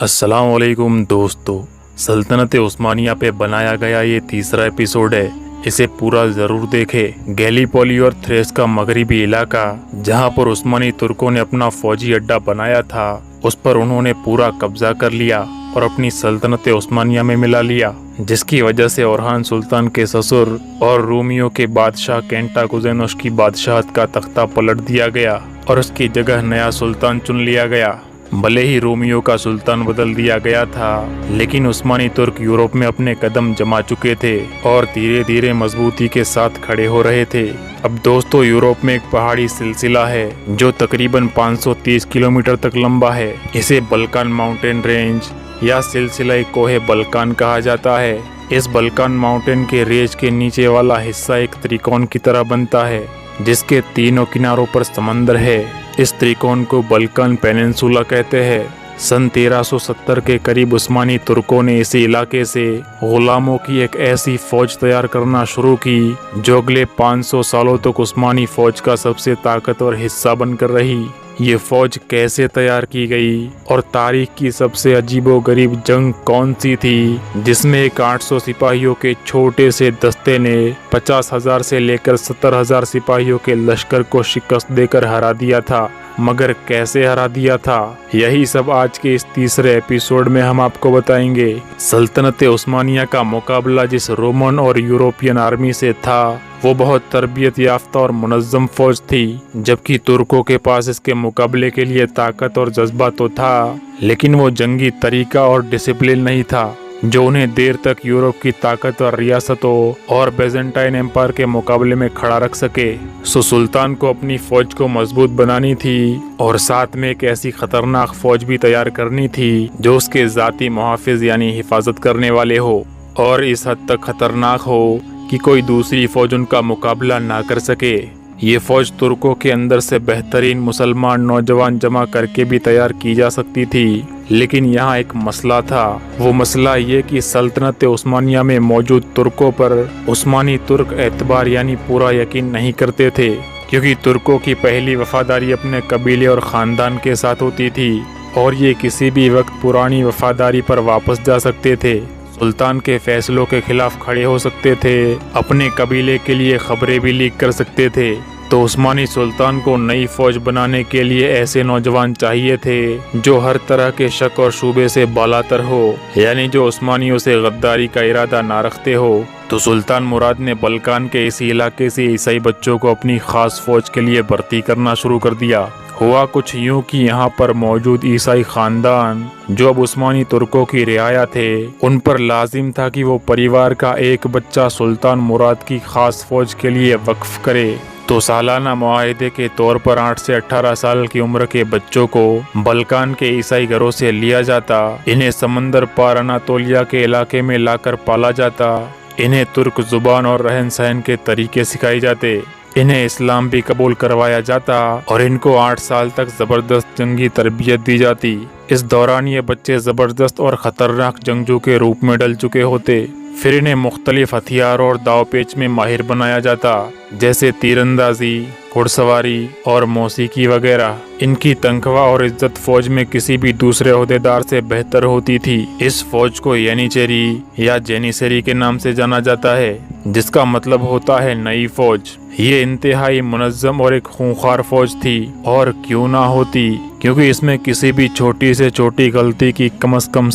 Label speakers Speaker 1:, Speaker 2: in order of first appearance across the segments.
Speaker 1: अस्सलाम वालेकुम दोस्तों। सल्तनत उस्मानिया पे बनाया गया ये तीसरा एपिसोड है, इसे पूरा ज़रूर देखें। गैलीपोली और थ्रेस का मगरिबी इलाका जहां पर उस्मानी तुर्कों ने अपना फौजी अड्डा बनाया था, उस पर उन्होंने पूरा कब्जा कर लिया और अपनी सल्तनत उस्मानिया में मिला लिया, जिसकी वजह से ओरहान सुल्तान के ससुर और रोमियो के बादशाह कैंटाकुजेनोस की बादशाहत का तख्ता पलट दिया गया और उसकी जगह नया सुल्तान चुन लिया गया। भले ही रोमियो का सुल्तान बदल दिया गया था, लेकिन उस्मानी तुर्क यूरोप में अपने कदम जमा चुके थे और धीरे धीरे मजबूती के साथ खड़े हो रहे थे। अब दोस्तों, यूरोप में एक पहाड़ी सिलसिला है जो तकरीबन 530 किलोमीटर तक लंबा है। इसे बल्कान माउंटेन रेंज या सिलसिला कोहे बल्कान कहा जाता है। इस बल्कान माउंटेन के रेंज के नीचे वाला हिस्सा एक त्रिकोण की तरह बनता है, जिसके तीनों किनारों पर समंदर है। इस त्रिकोण को बल्कान पेनिनसुला कहते हैं। सन 1370 के करीब उस्मानी तुर्कों ने इसी इलाके से गुलामों की एक ऐसी फौज तैयार करना शुरू की जो अगले 500 सालों तक उस्मानी फौज का सबसे ताकतवर हिस्सा बनकर रही। ये फौज कैसे तैयार की गई और तारीख की सबसे अजीबोगरीब जंग कौन सी थी जिसमें एक 800 सिपाहियों के छोटे से दस्ते ने 50,000 से लेकर 70,000 सिपाहियों के लश्कर को शिकस्त देकर हरा दिया था, मगर कैसे हरा दिया था, यही सब आज के इस तीसरे एपिसोड में हम आपको बताएंगे। सल्तनत उस्मानिया का मुकाबला जिस रोमन और यूरोपियन आर्मी से था, वो बहुत तरबियत याफ्ता और मुनज़्ज़म फौज थी, जबकि तुर्कों के पास इसके मुकाबले के लिए ताकत और जज्बा तो था, लेकिन वो जंगी तरीका और डिसिप्लिन नहीं था जो उन्हें देर तक यूरोप की ताकतवर रियासतों और बेजेंटाइन एम्पायर के मुकाबले में खड़ा रख सके। सुल्तान को अपनी फौज को मजबूत बनानी थी और साथ में एक ऐसी खतरनाक फौज भी तैयार करनी थी जो उसके जाती मुहाफिज यानी हिफाजत करने वाले हो और इस हद तक खतरनाक हो कि कोई दूसरी फौज उनका मुकाबला ना कर सके। ये फौज तुर्कों के अंदर से बेहतरीन मुसलमान नौजवान जमा करके भी तैयार की जा सकती थी, लेकिन यहाँ एक मसला था। वो मसला ये कि सल्तनत उस्मानिया में मौजूद तुर्कों पर उस्मानी तुर्क एतबार यानी पूरा यकीन नहीं करते थे, क्योंकि तुर्कों की पहली वफादारी अपने कबीले और ख़ानदान के साथ होती थी और ये किसी भी वक्त पुरानी वफादारी पर वापस जा सकते थे, सुल्तान के फैसलों के खिलाफ खड़े हो सकते थे, अपने कबीले के लिए खबरें भी लीक कर सकते थे। तो उस्मानी सुल्तान को नई फौज बनाने के लिए ऐसे नौजवान चाहिए थे जो हर तरह के शक और शुबे से बालातर हो, यानी जो उस्मानियों से गद्दारी का इरादा ना रखते हो। तो सुल्तान मुराद ने बल्कान के इसी इलाके से ईसाई बच्चों को अपनी खास फौज के लिए भर्ती करना शुरू कर दिया। हुआ कुछ यूं कि यहाँ पर मौजूद ईसाई खानदान जो अब उस्मानी तुर्कों की रियाया थे, उन पर लाजिम था कि वो परिवार का एक बच्चा सुल्तान मुराद की खास फौज के लिए वक्फ करे। तो सालाना मुआहदे के तौर पर 8 से 18 साल की उम्र के बच्चों को बल्कान के ईसाई घरों से लिया जाता, इन्हें समंदर पार अनातोलिया के इलाके में लाकर पाला जाता, इन्हें तुर्क जुबान और रहन सहन के तरीके सिखाए जाते, इन्हें इस्लाम भी कबूल करवाया जाता और इनको 8 साल तक जबरदस्त जंगी तरबियत दी जाती। इस दौरान ये बच्चे जबरदस्त और खतरनाक जंगजू के रूप में ढल चुके होते। फिर इन्हें मुख्तलिफ हथियार और दाव पेच में माहिर बनाया जाता, जैसे तीरंदाजी, घुड़सवारी और मौसीकी वगैरह। इनकी तनख्वाह और इज्जत फौज में किसी भी दूसरे ओहदेदार से बेहतर होती थी। इस फौज को येनिचेरी या जेनिसरी के नाम से जाना जाता है, जिसका मतलब होता है नई फौज। ये इंतहाई मुनज़्ज़म और एक खूंखार फौज थी, और क्यों ना होती, क्योंकि इसमें किसी भी छोटी से छोटी गलती की कम से कम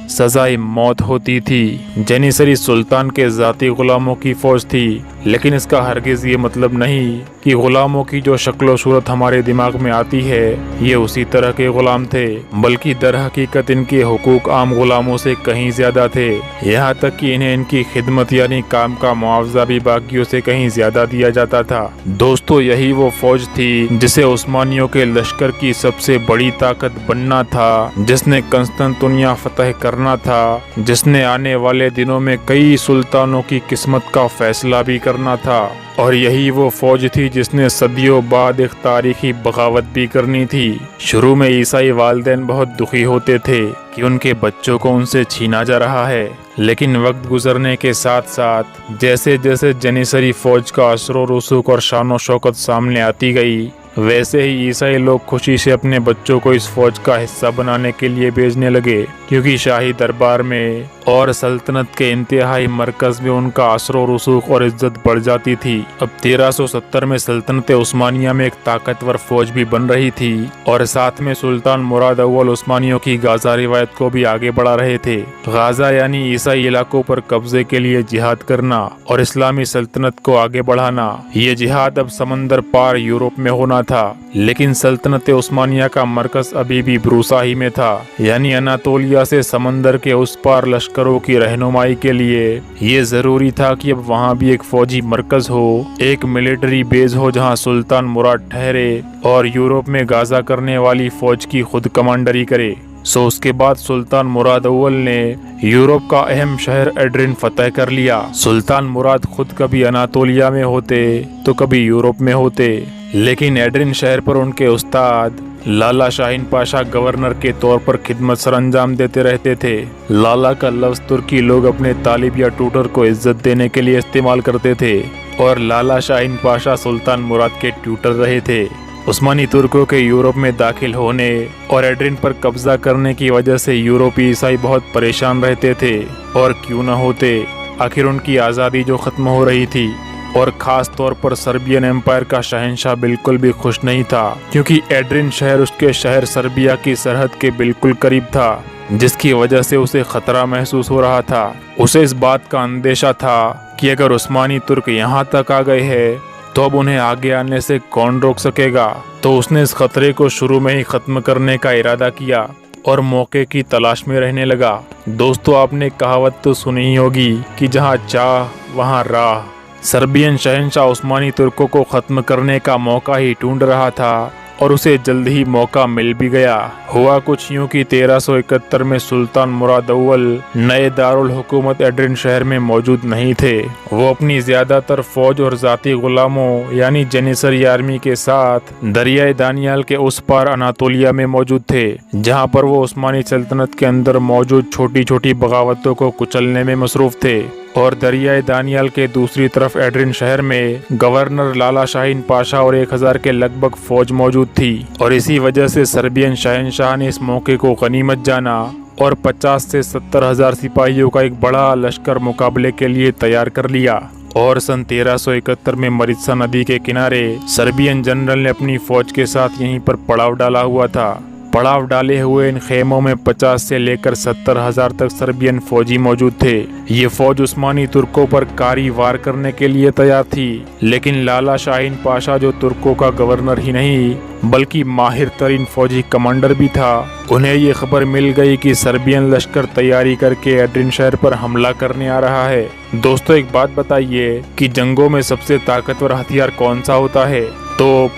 Speaker 1: सजाए मौत होती थी। जेनिसरी सुल्तान के जाती गुलामों की फौज थी, लेकिन इसका हरगिज ये मतलब नहीं कि गुलामों की जो शक्ल सूरत हमारे दिमाग में आती है ये उसी तरह के गुलाम थे, बल्कि दर हकीकत इनके हुकूक आम गुलामों से कहीं ज्यादा थे। यहाँ तक कि इन्हें इनकी खिदमत यानी काम का मुआवजा भी बाकियों से कहीं ज्यादा दिया जाता था। दोस्तों, यही वो फौज थी जिसे उस्मानियों के लश्कर की सबसे बड़ी ताकत बनना था, जिसने कंस्तांतुनिया फतह करना था, जिसने आने वाले दिनों में कई सुल्तानों की किस्मत का फैसला भी करना था। और यही वो फौज थी जिसने सदियों बाद एक तारीखी बगावत भी करनी थी। शुरू में ईसाई वालिदैन बहुत दुखी होते थे कि उनके बच्चों को उनसे छीना जा रहा है, लेकिन वक्त गुजरने के साथ साथ जैसे जैसे जेनिसरी फौज का असर रसूख और शान शौकत सामने आती गई, वैसे ही ईसाई लोग खुशी से अपने बच्चों को इस फौज का हिस्सा बनाने के लिए भेजने लगे, क्योंकि शाही दरबार में और सल्तनत के इंतहाई मरकज में उनका असर और रसूख और इज्जत बढ़ जाती थी। अब 1370 में सल्तनत उस्मानिया में एक ताकतवर फौज भी बन रही थी और साथ में सुल्तान मुराद अव्वल उस्मानियों की गाजा रिवायत को भी आगे बढ़ा रहे थे। गाजा यानी ईसाई इलाकों पर कब्जे के लिए जिहाद करना और इस्लामी सल्तनत को आगे बढ़ाना। ये जिहाद अब समंदर पार यूरोप में होना था, लेकिन सल्तनत उस्मानिया का मरकज अभी भी ब्रूसा ही में था, यानी अनातोलिया से समंदर के उस पार लश्करों की रहनुमाई के लिए ये जरूरी था कि अब वहाँ भी एक फौजी मरकज हो, एक मिलिट्री बेस हो जहाँ सुल्तान मुराद ठहरे और यूरोप में गाजा करने वाली फौज की खुद कमांडरी करे। उसके बाद सुल्तान मुराद अव्वल ने यूरोप का अहम शहर एड्रिन फतह कर लिया। सुल्तान मुराद खुद कभी अनातोलिया में होते तो कभी यूरोप में होते, लेकिन एड्रिन शहर पर उनके उस्ताद लाला शाहीन पाशा गवर्नर के तौर पर खिदमत सर अंजाम देते रहते थे। लाला का लफ्ज तुर्की लोग अपने तालिब या ट्यूटर को इज्जत देने के लिए इस्तेमाल करते थे और लाला शाहीन पाशा सुल्तान मुराद के ट्यूटर रहे थे। उस्मानी तुर्कों के यूरोप में दाखिल होने और एड्रिन पर कब्जा करने की वजह से यूरोपीय ईसाई बहुत परेशान रहते थे, और क्यों न होते, आखिर उनकी आज़ादी जो ख़त्म हो रही थी। और ख़ास तौर पर सर्बियन एम्पायर का शहंशाह बिल्कुल भी खुश नहीं था, क्योंकि एड्रिन शहर उसके शहर सर्बिया की सरहद के बिल्कुल करीब था, जिसकी वजह से उसे खतरा महसूस हो रहा था। उसे इस बात का अंदेशा था कि अगर उस्मानी तुर्क यहाँ तक आ गए हैं तो अब उन्हें आगे आने से कौन रोक सकेगा। तो उसने इस खतरे को शुरू में ही खत्म करने का इरादा किया और मौके की तलाश में रहने लगा। दोस्तों, आपने कहावत तो सुनी ही होगी कि जहाँ चाह वहाँ राह। सर्बियन शहंशाह उस्मानी तुर्कों को खत्म करने का मौका ही ढूंढ रहा था और उसे जल्द ही मौका मिल भी गया। हुआ कुछ यूं कि 1371 में सुल्तान मुराद अव्वल नए दारुल हुकूमत एड्रिन शहर में मौजूद नहीं थे। वो अपनी ज्यादातर फौज और जाती गुलामों यानी जेनिसरी आर्मी के साथ दरियाए दानियाल के उस पार अनातोलिया में मौजूद थे, जहां पर वो उस्मानी सल्तनत के अंदर मौजूद छोटी छोटी बगावतों को कुचलने में मसरूफ थे। और दरियाए दानियाल के दूसरी तरफ एड्रिन शहर में गवर्नर लाला शाहीन पाशा और 1000 के लगभग फौज मौजूद थी, और इसी वजह से सर्बियन शहंशाह ने इस मौके को गनीमत जाना और 50 से 70 हजार सिपाहियों का एक बड़ा लश्कर मुकाबले के लिए तैयार कर लिया। और सन 1371 में मरित्सा नदी के किनारे सर्बियन जनरल ने अपनी फौज के साथ यहीं पर पड़ाव डाला हुआ था। पड़ाव डाले हुए इन खेमों में 50 से लेकर 70 हजार तक सर्बियन फौजी मौजूद थे। ये फौज उस्मानी तुर्कों पर कारी वार करने के लिए तैयार थी, लेकिन लाला शाहीन पाशा जो तुर्कों का गवर्नर ही नहीं बल्कि माहिर तरीन फौजी कमांडर भी था, उन्हें ये खबर मिल गई कि सर्बियन लश्कर तैयारी करके एड्रिन शहर पर हमला करने आ रहा है। दोस्तों, एक बात बताइए कि जंगों में सबसे ताकतवर हथियार कौन सा होता है? तो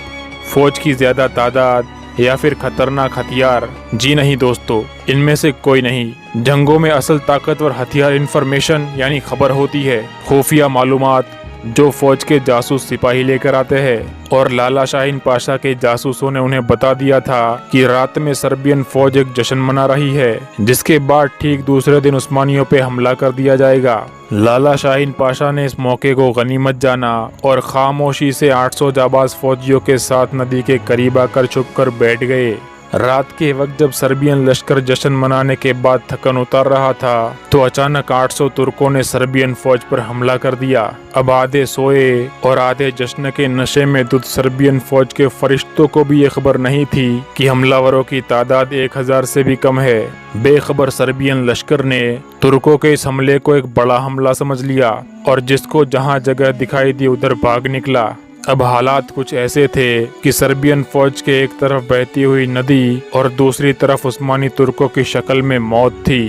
Speaker 1: फौज की ज्यादा तादाद या फिर खतरनाक हथियार? जी नहीं दोस्तों, इनमें से कोई नहीं। जंगों में असल ताकतवर हथियार इंफॉर्मेशन यानी खबर होती है, खुफिया मालूमात जो फौज के जासूस सिपाही लेकर आते हैं। और लाला शाहीन पाशा के जासूसों ने उन्हें बता दिया था कि रात में सर्बियन फौज एक जश्न मना रही है, जिसके बाद ठीक दूसरे दिन उस्मानियों पे हमला कर दिया जाएगा। लाला शाहीन पाशा ने इस मौके को गनीमत जाना और खामोशी से 800 जाबाज फौजियों के साथ नदी के करीब आकर छुपकर बैठ गए। रात के वक्त जब सर्बियन लश्कर जश्न मनाने के बाद थकन उतार रहा था, तो अचानक 800 तुर्कों ने सर्बियन फौज पर हमला कर दिया। अब आधे सोए और आधे जश्न के नशे में धुत सर्बियन फौज के फरिश्तों को भी ये खबर नहीं थी कि हमलावरों की तादाद 1000 से भी कम है। बेखबर सर्बियन लश्कर ने तुर्कों के इस हमले को एक बड़ा हमला समझ लिया और जिसको जहां जगह दिखाई दी उधर भाग निकला। अब हालात कुछ ऐसे थे कि सर्बियन फौज के एक तरफ बहती हुई नदी और दूसरी तरफ उस्मानी तुर्कों की शक्ल में मौत थी।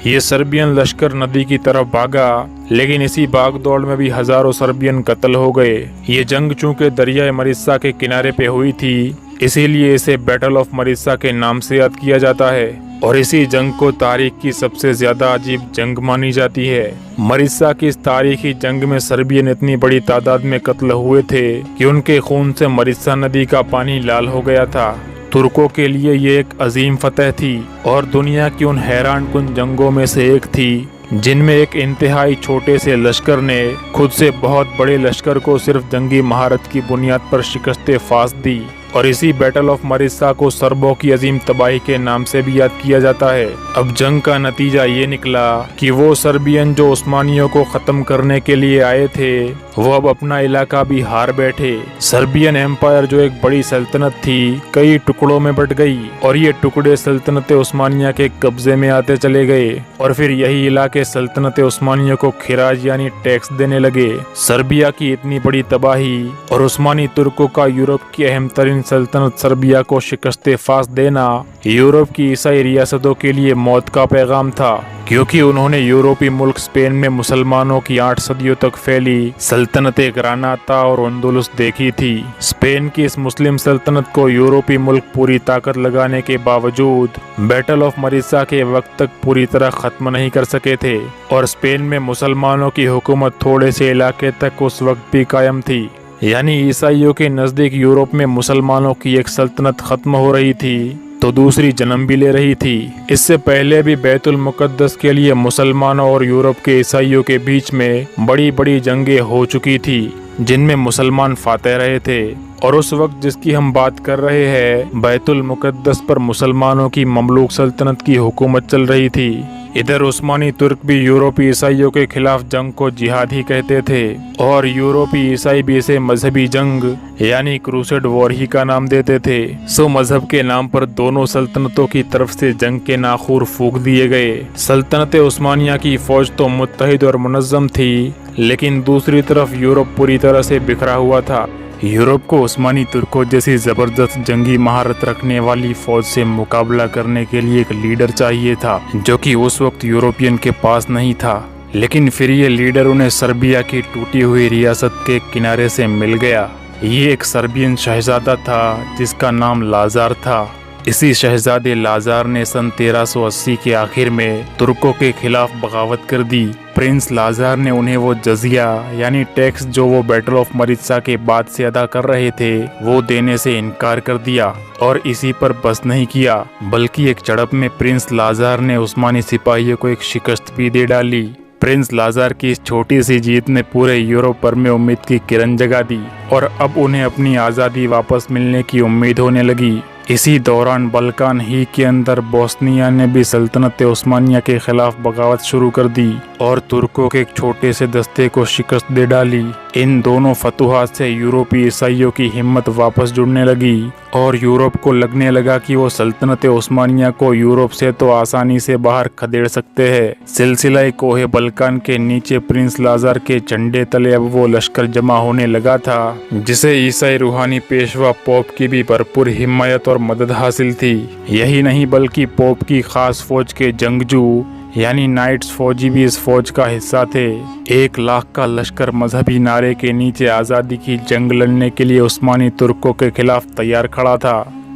Speaker 1: ये सर्बियन लश्कर नदी की तरफ भागा, लेकिन इसी भागदौड़ में भी हजारों सर्बियन कत्ल हो गए। ये जंग चूंकि दरियाए मरिस्सा के किनारे पे हुई थी, इसीलिए इसे बैटल ऑफ मरिस्सा के नाम से याद किया जाता है और इसी जंग को तारीख की सबसे ज्यादा अजीब जंग मानी जाती है। मरिस्सा की इस तारीखी जंग में सर्बियन इतनी बड़ी तादाद में कत्ल हुए थे कि उनके खून से मरिस्सा नदी का पानी लाल हो गया था। तुर्कों के लिए ये एक अजीम फतह थी और दुनिया की उन हैरान कुन जंगों में से एक थी जिनमें एक इंतहाई छोटे से लश्कर ने खुद से बहुत बड़े लश्कर को सिर्फ जंगी महारत की बुनियाद पर शिकस्ते फास दी। और इसी बैटल ऑफ मरिस्सा को सर्बों की अजीम तबाही के नाम से भी याद किया जाता है। अब जंग का नतीजा ये निकला कि वो सर्बियन जो उस्मानियों को खत्म करने के लिए आए थे वो अब अपना इलाका भी हार बैठे। सर्बियन एम्पायर जो एक बड़ी सल्तनत थी कई टुकड़ों में बट गई और ये टुकड़े सल्तनत उस्मानिया के कब्जे में आते चले गए और फिर यही इलाके सल्तनत उस्मानिया को खिराज यानी टैक्स देने लगे। सर्बिया की इतनी बड़ी तबाही और उस्मानी तुर्कों का यूरोप की अहम तरीन सल्तनत सर्बिया को शिकस्त फास देना यूरोप की ईसाई रियासतों के लिए मौत का पैगाम था, क्योंकि उन्होंने यूरोपी मुल्क स्पेन में मुसलमानों की 8 सदियों तक फैली सल्तनत ग्रानाता और अंदलुस देखी थी। स्पेन की इस मुस्लिम सल्तनत को यूरोपी मुल्क पूरी ताकत लगाने के बावजूद बैटल ऑफ मरिस्सा के वक्त तक पूरी तरह खत्म नहीं कर सके थे और स्पेन में मुसलमानों की हुकूमत थोड़े से इलाके तक उस वक्त भी कायम थी। यानी ईसाइयों के नज़दीक यूरोप में मुसलमानों की एक सल्तनत खत्म हो रही थी तो दूसरी जन्म भी ले रही थी। इससे पहले भी बैतुल मुकद्दस के लिए मुसलमानों और यूरोप के ईसाइयों के बीच में बड़ी बड़ी जंगें हो चुकी थी जिनमें मुसलमान फातेह रहे थे और उस वक्त जिसकी हम बात कर रहे हैं बैतुल मुकद्दस पर मुसलमानों की ममलूक सल्तनत की हुकूमत चल रही थी। इधर उस्मानी तुर्क भी यूरोपी ईसाइयों के खिलाफ जंग को जिहाद ही कहते थे और यूरोपी ईसाई भी इसे मजहबी जंग यानी क्रूसेड वॉर ही का नाम देते थे। सो मजहब के नाम पर दोनों सल्तनतों की तरफ से जंग के नाखूर फूंक दिए गए। सल्तनत उस्मानिया की फौज तो मुत्तहिद और मुनज़्ज़म थी, लेकिन दूसरी तरफ यूरोप पूरी तरह से बिखरा हुआ था। यूरोप को उस्मानी तुर्कों जैसी ज़बरदस्त जंगी महारत रखने वाली फौज से मुकाबला करने के लिए एक लीडर चाहिए था जो कि उस वक्त यूरोपियन के पास नहीं था। लेकिन फिर ये लीडर उन्हें सर्बिया की टूटी हुई रियासत के किनारे से मिल गया। ये एक सर्बियन शहजादा था जिसका नाम लाजार था। इसी शहजादे लाजार ने सन 1380 के आखिर में तुर्कों के खिलाफ बगावत कर दी। प्रिंस लाजार ने उन्हें वो जजिया यानी टैक्स जो वो बैटल ऑफ मरिस्सा के बाद से अदा कर रहे थे वो देने से इनकार कर दिया और इसी पर बस नहीं किया बल्कि एक झड़प में प्रिंस लाजार ने उस्मानी सिपाहियों को एक शिकस्त भी दे डाली। प्रिंस लाजार की इस छोटी सी जीत ने पूरे यूरोप पर में उम्मीद की किरण जगा दी और अब उन्हें अपनी आज़ादी वापस मिलने की उम्मीद होने लगी। इसी दौरान बल्कान ही के अंदर बोस्निया ने भी सल्तनत उस्मानिया के खिलाफ बगावत शुरू कर दी और तुर्कों के एक छोटे से दस्ते को शिकस्त दे डाली। इन दोनों फतुहात से यूरोपी ईसाइयों की हिम्मत वापस जुड़ने लगी और यूरोप को लगने लगा कि वो सल्तनत उस्मानिया को यूरोप से तो आसानी से बाहर खदेड़ सकते हैं। सिलसिला कोहे बल्कान के नीचे प्रिंस लाजार के झंडे तले अब वो लश्कर जमा होने लगा था जिसे ईसाई रूहानी पेशवा पोप की भी भरपूर हिमायत और मदद हासिल थी। यही नहीं बल्कि पोप की खास फौज के जंगजू यानी नाइट्स फौजी भी इस फौज का हिस्सा थे। 1 लाख का लश्कर मजहबी नारे के नीचे आज़ादी की जंग लड़ने के लिए उस्मानी तुर्कों के खिलाफ तैयार खड़ा था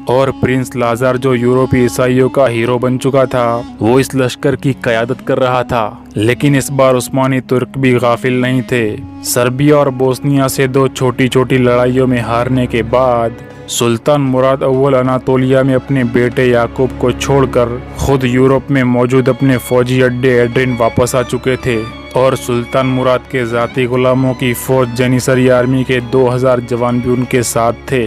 Speaker 1: और प्रिंस लाजार जो यूरोपी ईसाइयों का हीरो बन चुका था वो इस लश्कर की क़यादत कर रहा था। लेकिन इस बार उस्मानी तुर्क भी गाफिल नहीं थे। सर्बिया और बोस्निया से 2 छोटी छोटी लड़ाइयों में हारने के बाद सुल्तान मुराद अव्वल अनातोलिया में अपने बेटे याकूब को छोड़कर खुद यूरोप में मौजूद अपने फौजी अड्डे एड्रिन वापस आ चुके थे और सुल्तान मुराद के जाती गुलामों की फौज जेनिसरी आर्मी के 2000 जवान भी उनके साथ थे।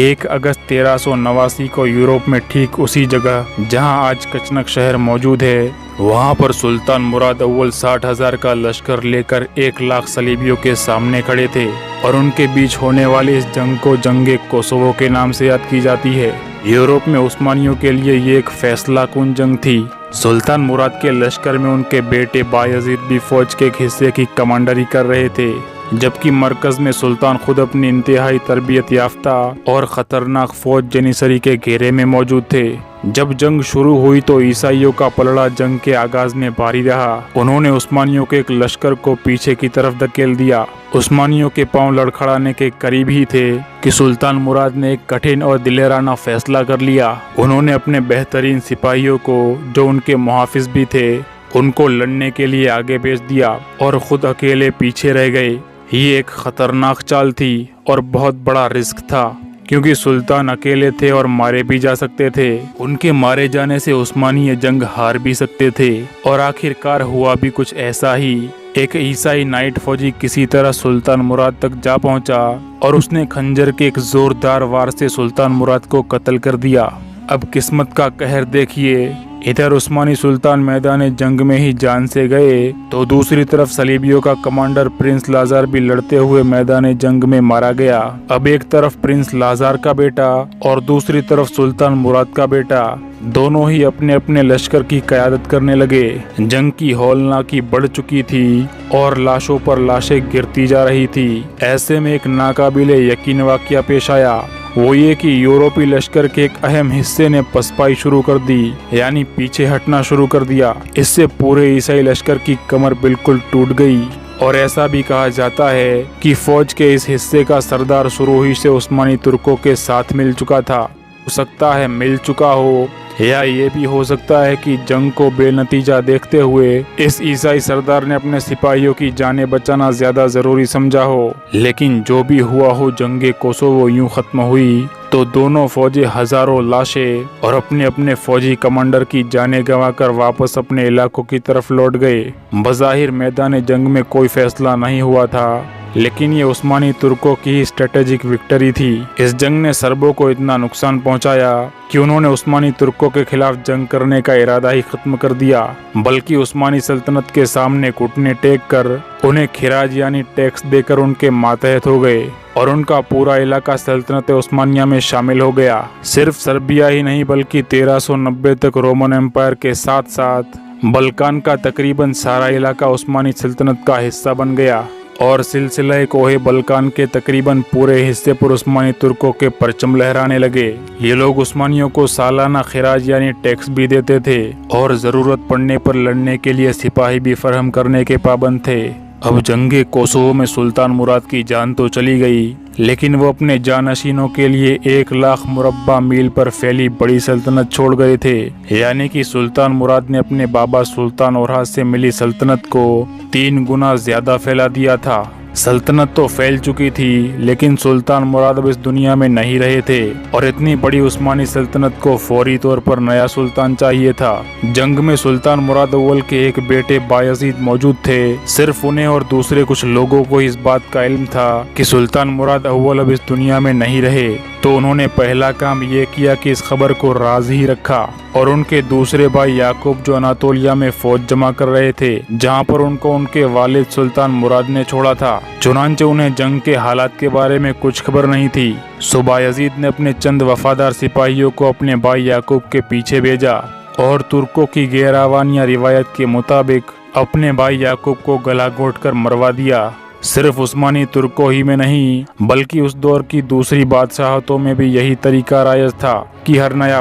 Speaker 1: 1 अगस्त 1389 को यूरोप में ठीक उसी जगह जहां आज कचनक शहर मौजूद है वहां पर सुल्तान मुराद अव्वल 60,000 का लश्कर लेकर 1 लाख सलीबियों के सामने खड़े थे और उनके बीच होने वाली इस जंग को जंगे कोसोवो के नाम से याद की जाती है। यूरोप में उस्मानियों के लिए ये एक फैसला कुन जंग थी। सुल्तान मुराद के लश्कर में उनके बेटे बायजीद भी फौज के एक हिस्से की कमांडरी कर रहे थे, जबकि मरकज में सुल्तान खुद अपनी इंतहाई तरबियत याफ्ता और खतरनाक फौज जेनिसरी के घेरे में मौजूद थे। जब जंग शुरू हुई तो ईसाइयों का पलड़ा जंग के आगाज में भारी रहा। उन्होंने उस्मानियों के एक लश्कर को पीछे की तरफ धकेल दिया। उस्मानियों के पांव लड़खड़ाने के करीब ही थे कि सुल्तान मुराद ने एक कठिन और दिलेराना फैसला कर लिया। उन्होंने अपने बेहतरीन सिपाहियों को जो उनके मुहाफिज भी थे उनको लड़ने के लिए आगे भेज दिया और खुद अकेले पीछे रह गए। ये एक खतरनाक चाल थी और बहुत बड़ा रिस्क था क्योंकि सुल्तान अकेले थे और मारे भी जा सकते थे। उनके मारे जाने से उस्मानी ये जंग हार भी सकते थे और आखिरकार हुआ भी कुछ ऐसा ही। एक ईसाई नाइट फौजी किसी तरह सुल्तान मुराद तक जा पहुंचा और उसने खंजर के एक जोरदार वार से सुल्तान मुराद को कत्ल कर दिया। अब किस्मत का कहर देखिए, इधर उस्मानी सुल्तान मैदान जंग में ही जान से गए तो दूसरी तरफ सलीबियों का कमांडर प्रिंस लाजार भी लड़ते हुए मैदान जंग में मारा गया। अब एक तरफ प्रिंस लाजार का बेटा और दूसरी तरफ सुल्तान मुराद का बेटा, दोनों ही अपने अपने लश्कर की क़यादत करने लगे। जंग की हौलनाकी बढ़ चुकी थी और लाशों पर लाशें गिरती जा रही थी। ऐसे में एक नाकाबिले यकीन वाक़या पेश आया, वो ये कि यूरोपी लश्कर के एक अहम हिस्से ने पसपाई शुरू कर दी, यानी पीछे हटना शुरू कर दिया। इससे पूरे ईसाई लश्कर की कमर बिल्कुल टूट गई और ऐसा भी कहा जाता है कि फौज के इस हिस्से का सरदार शुरू ही से उस्मानी तुर्कों के साथ मिल चुका था। हो सकता है मिल चुका हो, या ये भी हो सकता है कि जंग को बेनतीजा देखते हुए इस ईसाई सरदार ने अपने सिपाहियों की जानें बचाना ज्यादा जरूरी समझा हो। लेकिन जो भी हुआ हो, जंगे कोसोवो यूं खत्म हुई तो दोनों फौजी हजारों लाशें और अपने अपने फौजी कमांडर की जानें गंवाकर वापस अपने इलाकों की तरफ लौट गए। बज़ाहिर मैदान जंग में कोई फैसला नहीं हुआ था, लेकिन ये उस्मानी तुर्कों की स्ट्रेटेजिक विक्ट्री थी। इस जंग ने सर्बों को इतना नुकसान पहुंचाया कि उन्होंने उस्मानी तुर्कों के खिलाफ जंग करने का इरादा ही खत्म कर दिया, बल्कि उस्मानी सल्तनत के सामने घुटने टेक कर उन्हें खिराज यानी टैक्स देकर उनके मातहत हो गए और उनका पूरा इलाका सल्तनत उस्मानिया में शामिल हो गया। सिर्फ सर्बिया ही नहीं बल्कि 1390 तक रोमन एम्पायर के साथ साथ बल्कान का तकरीबन सारा इलाका उस्मानी सल्तनत का हिस्सा बन गया और सिलसिला कोहे बल्कान के तकरीबन पूरे हिस्से पर उस्मानी तुर्कों के परचम लहराने लगे। ये लोग उस्मानियों को सालाना खिराज यानी टैक्स भी देते थे और जरूरत पड़ने पर लड़ने के लिए सिपाही भी फराहम करने के पाबंद थे। अब जंगे कोसोवो में सुल्तान मुराद की जान तो चली गई, लेकिन वो अपने जानशीनों के लिए 1 लाख मुरब्बा मील पर फैली बड़ी सल्तनत छोड़ गए थे। यानी कि सुल्तान मुराद ने अपने बाबा सुल्तान औराद से मिली सल्तनत को 3 गुना ज्यादा फैला दिया था। सल्तनत तो फैल चुकी थी, लेकिन सुल्तान मुराद अब इस दुनिया में नहीं रहे थे और इतनी बड़ी उस्मानी सल्तनत को फौरी तौर पर नया सुल्तान चाहिए था। जंग में सुल्तान मुराद अव्वल के एक बेटे बायजीद मौजूद थे। सिर्फ उन्हें और दूसरे कुछ लोगों को इस बात का इल्म था कि सुल्तान मुराद अव्वल अब इस दुनिया में नहीं रहे, तो उन्होंने पहला काम ये किया कि इस खबर को राज ही रखा और उनके दूसरे भाई याकूब जो अनातोलिया में फौज जमा कर रहे थे, जहां पर उनको उनके वालिद सुल्तान मुराद ने छोड़ा था। चुनांचे उन्हें जंग के हालात के बारे में कुछ खबर नहीं थी। सो बायजीद ने अपने चंद वफादार सिपाहियों को अपने भाई याकूब के पीछे भेजा और तुर्कों की गैरवानिया रिवायत के मुताबिक अपने भाई याकूब को गला घोट कर मरवा दिया। सिर्फ उस्मानी तुर्कों ही में नहीं बल्कि उस दौर की दूसरी बादशाहतों में भी यही तरीका रायज था कि हर नया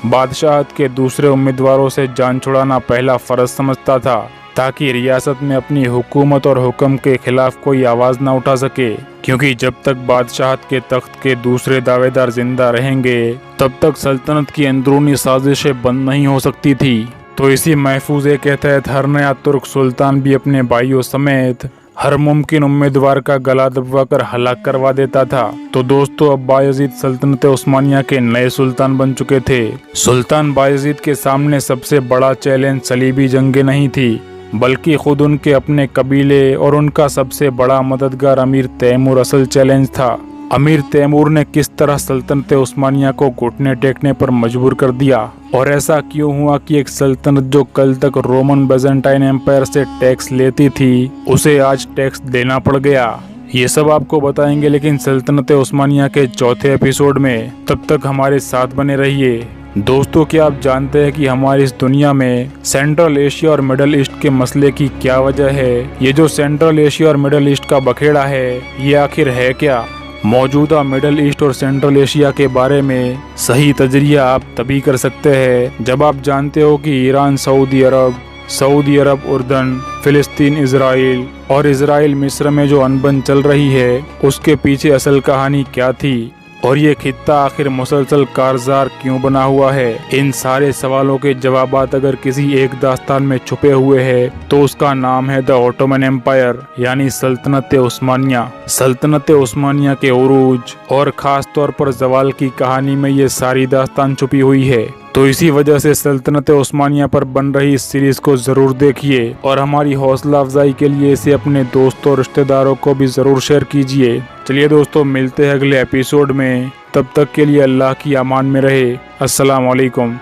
Speaker 1: बादशाहत के दूसरे उम्मीदवारों से जान छुड़ाना पहला फर्ज समझता था, ताकि रियासत में अपनी हुकूमत और हुक्म के खिलाफ कोई आवाज न उठा सके, क्योंकि जब तक बादशाहत के तख्त के दूसरे दावेदार जिंदा रहेंगे तब तक सल्तनत की अंदरूनी साजिशें बंद नहीं हो सकती थी। तो इसी महफूजे के तहत हर नया तुर्क सुल्तान भी अपने भाइयों समेत हर मुमकिन उम्मीदवार का गला दबवा कर हलाक करवा देता था। तो दोस्तों, अब बायजीद सल्तनत उस्मानिया के नए सुल्तान बन चुके थे। सुल्तान बायजीद के सामने सबसे बड़ा चैलेंज सलीबी जंगें नहीं थी, बल्कि खुद उनके अपने कबीले और उनका सबसे बड़ा मददगार अमीर तैमूर असल चैलेंज था। अमीर तैमूर ने किस तरह सल्तनत उस्मानिया को घुटने टेकने पर मजबूर कर दिया, और ऐसा क्यों हुआ कि एक सल्तनत जो कल तक रोमन बेजेंटाइन एम्पायर से टैक्स लेती थी उसे आज टैक्स देना पड़ गया। ये सब आपको बताएंगे, लेकिन सल्तनत उस्मानिया के चौथे एपिसोड में। तब तक हमारे साथ बने रहिए। दोस्तों, क्या आप जानते हैं कि हमारी इस दुनिया में सेंट्रल एशिया और मिडल ईस्ट के मसले की क्या वजह है? ये जो सेंट्रल एशिया और मिडल ईस्ट का बखेड़ा है, ये आखिर है क्या? मौजूदा मिडल ईस्ट और सेंट्रल एशिया के बारे में सही तजरिया आप तभी कर सकते हैं जब आप जानते हो कि ईरान सऊदी अरब उर्दन, फिलिस्तीन इजराइल और इजराइल मिस्र में जो अनबन चल रही है उसके पीछे असल कहानी क्या थी, और ये खित्ता आखिर मुसलसल कारजार क्यों बना हुआ है। इन सारे सवालों के जवाबात अगर किसी एक दास्तान में छुपे हुए हैं तो उसका नाम है द ऑटोमन एम्पायर, यानी सल्तनत उस्मानिया। सल्तनत उस्मानिया के उरूज और खास तौर पर जवाल की कहानी में ये सारी दास्तान छुपी हुई है। तो इसी वजह से सल्तनत उस्मानिया पर बन रही इस सीरीज को जरूर देखिए और हमारी हौसला अफजाई के लिए इसे अपने दोस्तों और रिश्तेदारों को भी जरूर शेयर कीजिए। चलिए दोस्तों, मिलते हैं अगले एपिसोड में। तब तक के लिए अल्लाह की अमान में रहे। अस्सलाम वालेकुम।